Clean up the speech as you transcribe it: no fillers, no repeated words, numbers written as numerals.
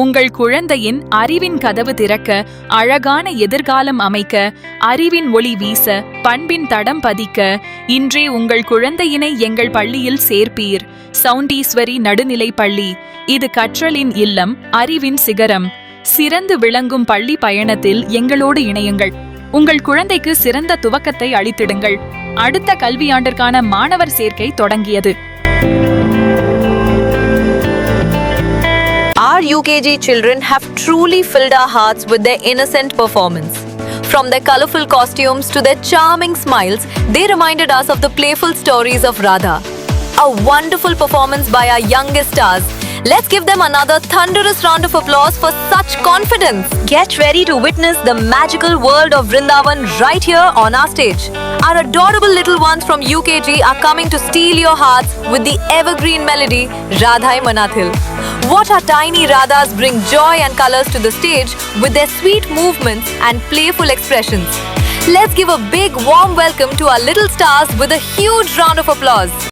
உங்கள் குழந்தையின் அறிவின் கதவு திறக்க, அழகான எதிர்காலம் அமைக்க, அறிவின் ஒளி வீச, பண்பின் தடம் பதிக்க இன்றே உங்கள் குழந்தையினை எங்கள் பள்ளியில் சேர்ப்பீர். சவுண்டீஸ்வரி நடுநிலைப் பள்ளி. இது கற்றலின் இல்லம், அறிவின் சிகரம். சிறந்து விளங்கும் பள்ளி பயணத்தில் எங்களோடு இணையுங்கள். உங்கள் குழந்தைக்கு சிறந்த துவக்கத்தை அளித்திடுங்கள். அடுத்த கல்வியாண்டிற்கான மாணவர் சேர்க்கை தொடங்கியது. Our UKG children have truly filled our hearts with their innocent performance. From their colorful costumes to their charming smiles, they reminded us of the playful stories of Radha. A wonderful performance by our youngest stars. Let's give them another thunderous round of applause for such confidence. Get ready to witness the magical world of Vrindavan right here on our stage. Our adorable little ones from UKG are coming to steal your hearts with the evergreen melody Radhai Manathil. Watch our tiny Radhas bring joy and colors to the stage with their sweet movements and playful expressions. Let's give a big warm welcome to our little stars with a huge round of applause.